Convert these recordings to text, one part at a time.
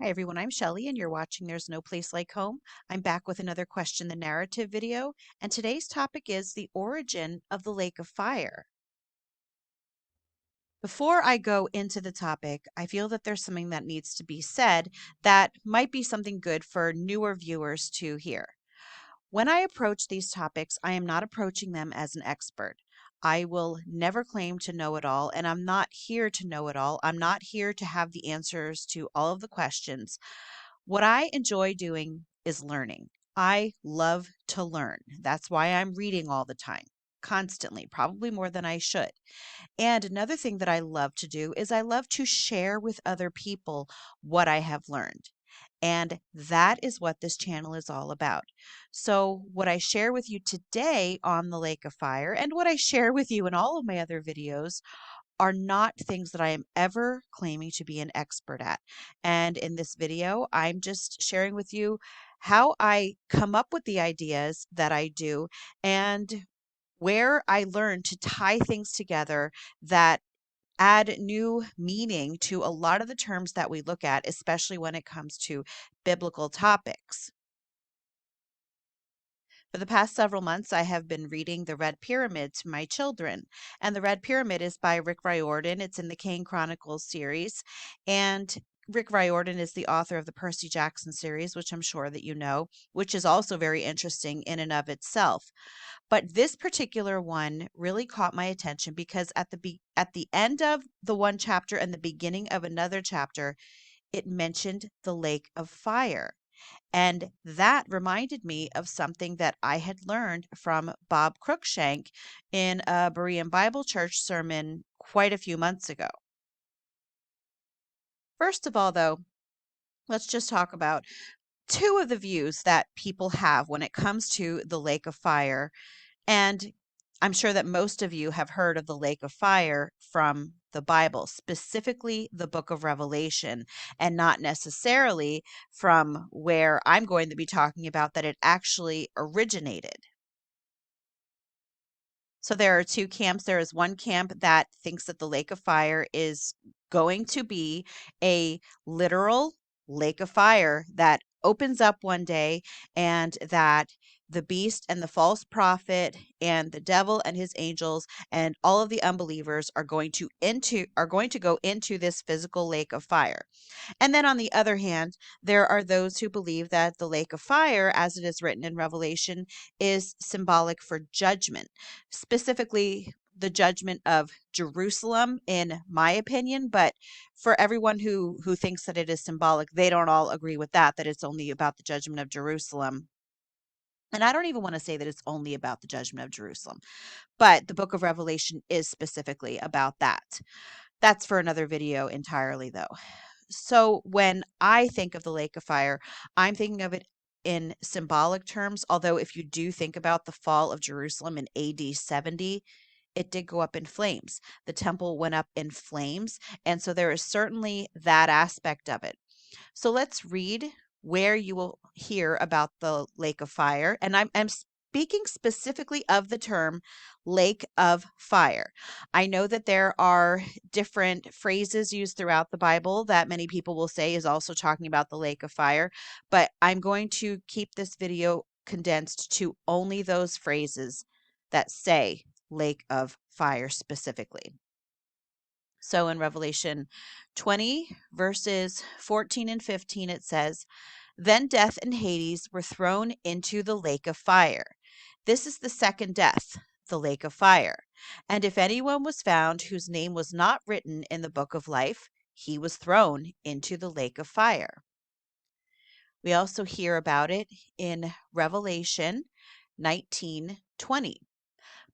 Hi everyone, I'm Shelley and you're watching There's No Place Like Home. I'm back with another Question the Narrative video, and today's topic is the origin of the Lake of Fire. Before I go into the topic, I feel that there's something that needs to be said that might be something good for newer viewers to hear. When I approach these topics, I am not approaching them as an expert. I will never claim to know it all, and I'm not here to know it all. I'm not here to have the answers to all of the questions. What I enjoy doing is learning. I love to learn. That's why I'm reading all the time, constantly, probably more than I should. And another thing that I love to do is I love to share with other people what I have learned. And that is what this channel is all about. So, what I share with you today on the Lake of Fire and what I share with you in all of my other videos are not things that I am ever claiming to be an expert at. And in this video, I'm just sharing with you how I come up with the ideas that I do and where I learn to tie things together that add new meaning to a lot of the terms that we look at, especially when it comes to biblical topics. For the past several months, I have been reading The Red Pyramid to my children. And The Red Pyramid is by Rick Riordan. It's in the Kane Chronicles series. And Rick Riordan is the author of the Percy Jackson series, which I'm sure that you know, which is also very interesting in and of itself. But this particular one really caught my attention because at the end of the one chapter and the beginning of another chapter, it mentioned the lake of fire. And that reminded me of something that I had learned from Bob Cruikshank in a Berean Bible Church sermon quite a few months ago. First of all, though, let's just talk about two of the views that people have when it comes to the lake of fire. And I'm sure that most of you have heard of the lake of fire from the Bible, specifically the book of Revelation, and not necessarily from where I'm going to be talking about that it actually originated. So there are two camps. There is one camp that thinks that the lake of fire is going to be a literal lake of fire that opens up one day, and that the beast and the false prophet and the devil and his angels and all of the unbelievers are going to go into this physical lake of fire. And then on the other hand, there are those who believe that the lake of fire, as it is written in Revelation, is symbolic for judgment, specifically the judgment of Jerusalem, in my opinion. But for everyone who thinks that it is symbolic, they don't all agree with that it's only about the judgment of Jerusalem. And I don't even want to say that it's only about the judgment of Jerusalem, but the book of Revelation is specifically about that. That's for another video entirely, though. So when I think of the lake of fire, I'm thinking of it in symbolic terms. Although, if you do think about the fall of Jerusalem in AD 70, it did go up in flames. The temple went up in flames. And so there is certainly that aspect of it. So let's read where you will hear about the lake of fire. And I'm speaking specifically of the term lake of fire. I know that there are different phrases used throughout the Bible that many people will say is also talking about the lake of fire, but I'm going to keep this video condensed to only those phrases that say lake of fire specifically. So in Revelation 20, verses 14 and 15, it says, "Then death and Hades were thrown into the lake of fire. This is the second death, the lake of fire. And if anyone was found whose name was not written in the book of life, he was thrown into the lake of fire." We also hear about it in Revelation 19:20.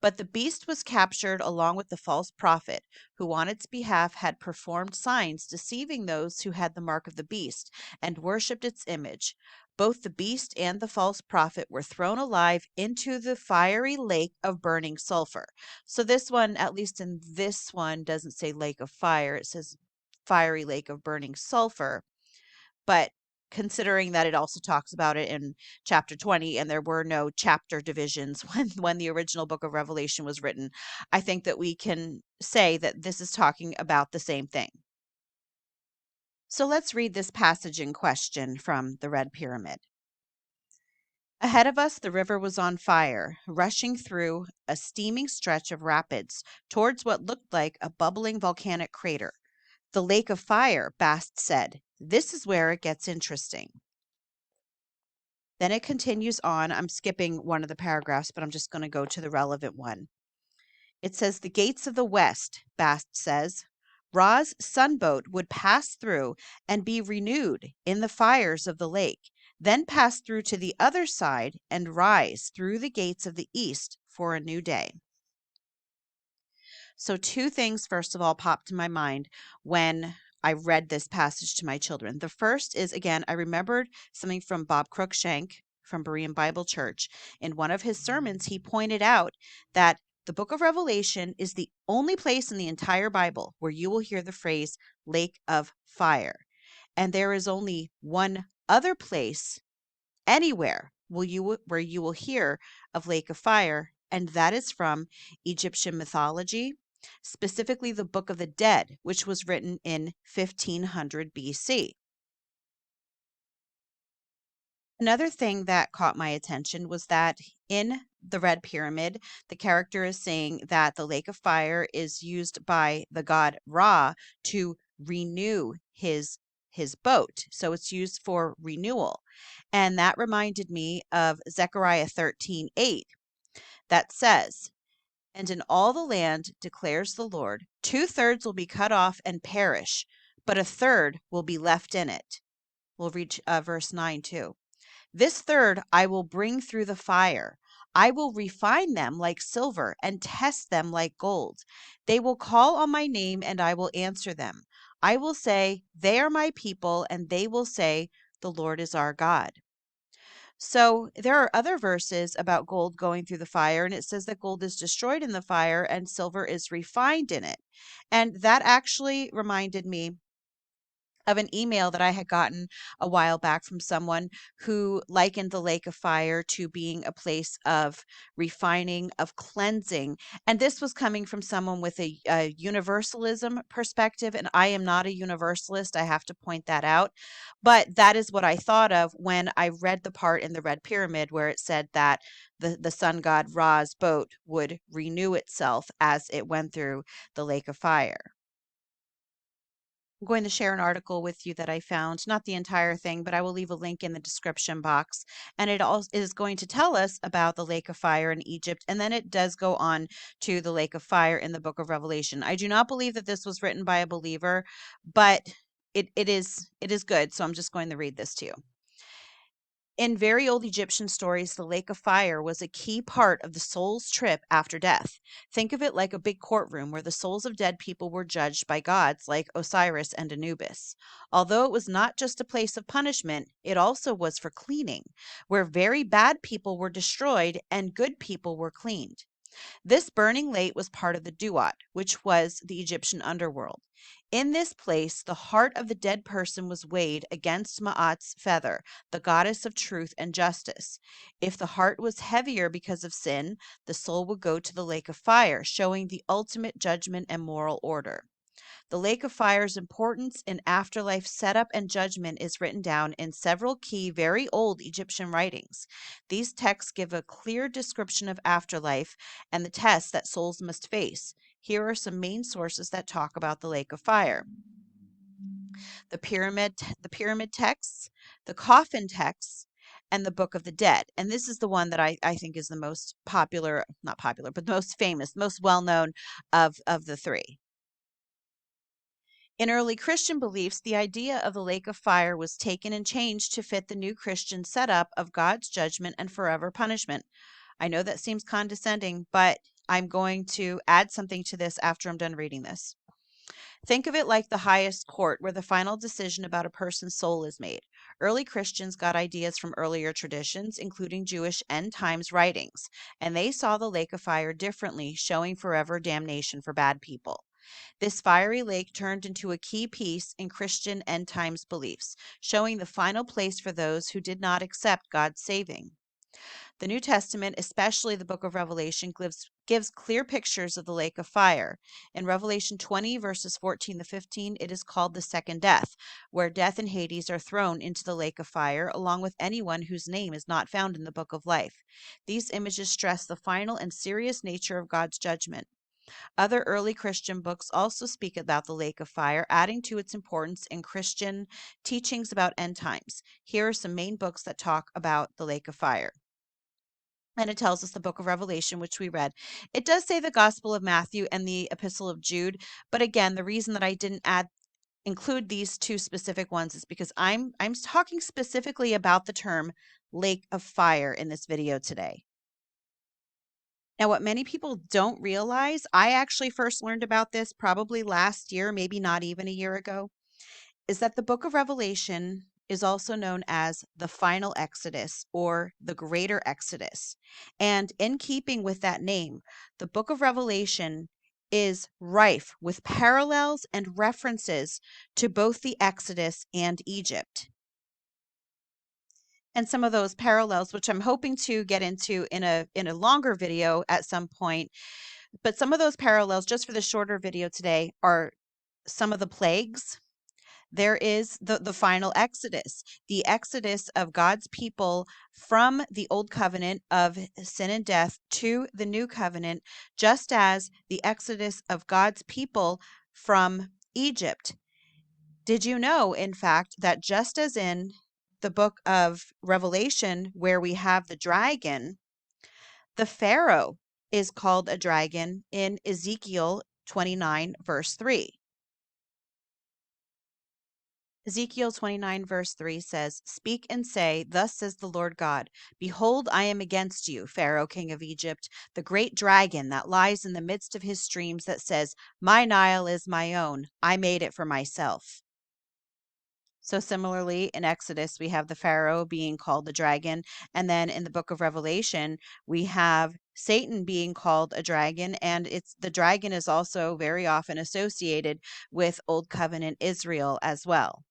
"But the beast was captured along with the false prophet, who on its behalf had performed signs deceiving those who had the mark of the beast and worshipped its image. Both the beast and the false prophet were thrown alive into the fiery lake of burning sulfur." So this one, at least in this one, doesn't say lake of fire. It says fiery lake of burning sulfur. But considering that it also talks about it in chapter 20, and there were no chapter divisions when the original book of Revelation was written, I think that we can say that this is talking about the same thing. So let's read this passage in question from the Red Pyramid. Ahead of us, the river was on fire, rushing through a steaming stretch of rapids towards what looked like a bubbling volcanic crater. The lake of fire, Bast said. This is where it gets interesting. Then it continues on. I'm skipping one of the paragraphs, but I'm just going to go to the relevant one. It says, the gates of the west, Bast says. Ra's sunboat would pass through and be renewed in the fires of the lake, then pass through to the other side and rise through the gates of the east for a new day. So, two things, first of all, popped to my mind when I read this passage to my children. The first is, again, I remembered something from Bob Cruikshank from Berean Bible Church. In one of his sermons, he pointed out that the book of Revelation is the only place in the entire Bible where you will hear the phrase lake of fire. And there is only one other place anywhere where you will hear of lake of fire, and that is from Egyptian mythology, specifically the Book of the Dead, which was written in 1500 BC. Another thing that caught my attention was that in the Red Pyramid, the character is saying that the lake of fire is used by the god Ra to renew his boat. So it's used for renewal. And that reminded me of Zechariah 13:8 that says, and in all the land, declares the Lord, 2/3 will be cut off and perish, but a third will be left in it. We'll read verse 9 too. This third I will bring through the fire. I will refine them like silver and test them like gold. They will call on my name and I will answer them. I will say, they are my people, and they will say, the Lord is our God. So there are other verses about gold going through the fire, and it says that gold is destroyed in the fire and silver is refined in it. And that actually reminded me of an email that I had gotten a while back from someone who likened the lake of fire to being a place of refining, of cleansing. And this was coming from someone with a universalism perspective. And I am not a universalist. I have to point that out. But that is what I thought of when I read the part in the Red Pyramid where it said that the sun god Ra's boat would renew itself as it went through the lake of fire. I'm going to share an article with you that I found, not the entire thing, but I will leave a link in the description box. And it also is going to tell us about the lake of fire in Egypt. And then it does go on to the lake of fire in the book of Revelation. I do not believe that this was written by a believer, but it is good. So I'm just going to read this to you. In very old Egyptian stories, the lake of fire was a key part of the soul's trip after death. Think of it like a big courtroom where the souls of dead people were judged by gods like Osiris and Anubis. Although it was not just a place of punishment, it also was for cleaning, where very bad people were destroyed and good people were cleaned. This burning lake was part of the Duat, which was the Egyptian underworld. In this place, the heart of the dead person was weighed against Ma'at's feather, the goddess of truth and justice. If the heart was heavier because of sin, the soul would go to the lake of fire, showing the ultimate judgment and moral order. The lake of fire's importance in afterlife setup and judgment is written down in several key, very old Egyptian writings. These texts give a clear description of afterlife and the tests that souls must face. Here are some main sources that talk about the lake of fire. The pyramid texts, the coffin texts, and the Book of the Dead. And this is the one that I think is the most popular, not popular, but the most famous, most well known of the three. In early Christian beliefs, the idea of the lake of fire was taken and changed to fit the new Christian setup of God's judgment and forever punishment. I know that seems condescending, but I'm going to add something to this after I'm done reading this. Think of it like the highest court where the final decision about a person's soul is made. Early Christians got ideas from earlier traditions, including Jewish end times writings, and they saw the lake of fire differently, showing forever damnation for bad people. This fiery lake turned into a key piece in Christian end times beliefs, showing the final place for those who did not accept God's saving. The New Testament, especially the book of Revelation, gives clear pictures of the lake of fire. In Revelation 20, verses 14 to 15, it is called the second death, where death and Hades are thrown into the lake of fire, along with anyone whose name is not found in the book of life. These images stress the final and serious nature of God's judgment. Other early Christian books also speak about the lake of fire, adding to its importance in Christian teachings about end times. Here are some main books that talk about the lake of fire. And it tells us the book of Revelation, which we read. It does say the Gospel of Matthew and the Epistle of Jude, but again, the reason that I didn't include these two specific ones is because I'm talking specifically about the term lake of fire in this video today. Now, what many people don't realize, I actually first learned about this probably last year, maybe not even a year ago, is that the book of Revelation is also known as the final Exodus or the greater Exodus. And in keeping with that name, the book of Revelation is rife with parallels and references to both the Exodus and Egypt. And some of those parallels, which I'm hoping to get into in a longer video at some point, but some of those parallels, just for the shorter video today, are some of the plagues. There is the final Exodus, the Exodus of God's people from the old covenant of sin and death to the new covenant, just as the Exodus of God's people from Egypt. Did you know, in fact, that just as in the book of Revelation, where we have the dragon, the Pharaoh is called a dragon in Ezekiel 29, verse 3. Ezekiel 29, verse 3 says, "Speak and say, Thus says the Lord God, Behold, I am against you, Pharaoh, king of Egypt, the great dragon that lies in the midst of his streams, that says, My Nile is my own. I made it for myself." So similarly, in Exodus, we have the Pharaoh being called the dragon. And then in the book of Revelation, we have Satan being called a dragon. And the dragon is also very often associated with Old Covenant Israel as well.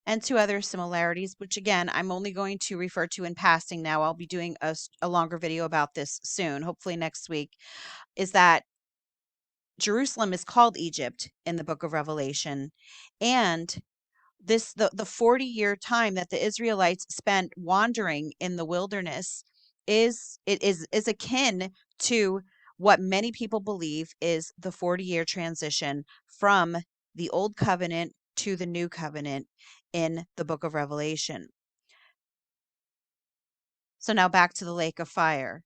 And two other similarities, which again, I'm only going to refer to in passing now. I'll be doing a longer video about this soon, hopefully next week, is that Jerusalem is called Egypt in the book of Revelation. And the 40-year time that the Israelites spent wandering in the wilderness is akin to what many people believe is the 40-year transition from the old covenant to the new covenant in the book of Revelation. So now back to the lake of fire.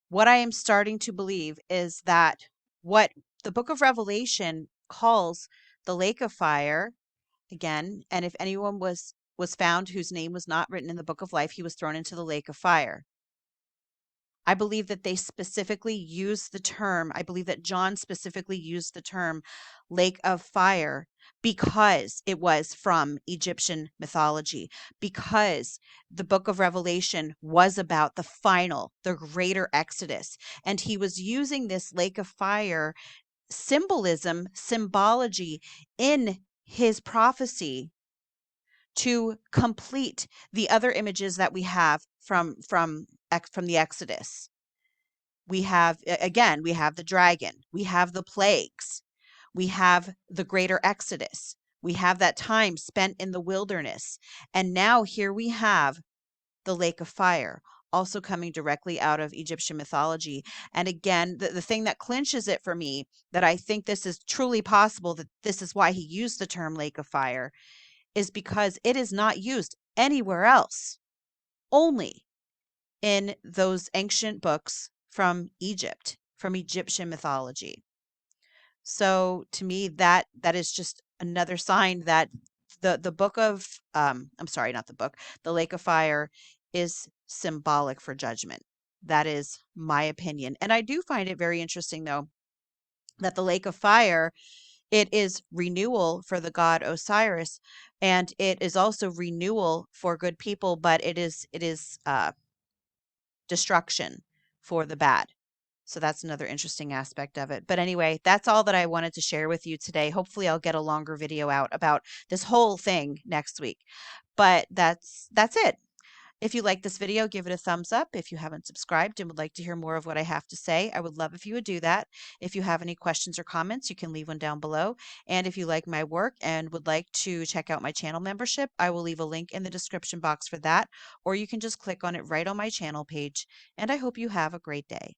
What I am starting to believe is that what the book of Revelation calls the lake of fire, again, and if anyone was found whose name was not written in the book of life, he was thrown into the lake of fire. I believe that they specifically used the term, I believe that John specifically used the term lake of fire because it was from Egyptian mythology, because the book of Revelation was about the greater Exodus. And he was using this lake of fire symbology in his prophecy to complete the other images that we have from the Exodus. We have we have the dragon, we have the plagues, we have the greater Exodus, we have that time spent in the wilderness, and now here we have the lake of fire, also coming directly out of Egyptian mythology. And again, the thing that clinches it for me, that I think this is truly possible, that this is why he used the term lake of fire, is because it is not used anywhere else, only in those ancient books from Egypt, from Egyptian mythology. So to me, that is just another sign that the book of I'm sorry, not the book, the lake of fire is symbolic for judgment. That is my opinion. And I do find it very interesting, though, that the lake of fire, it is renewal for the god Osiris, and it is also renewal for good people, but it is destruction for the bad. So that's another interesting aspect of it. But anyway, that's all that I wanted to share with you today. Hopefully I'll get a longer video out about this whole thing next week. But that's it. If you like this video, give it a thumbs up. If you haven't subscribed and would like to hear more of what I have to say, I would love if you would do that. If you have any questions or comments, you can leave one down below. And if you like my work and would like to check out my channel membership, I will leave a link in the description box for that, or you can just click on it right on my channel page. And I hope you have a great day.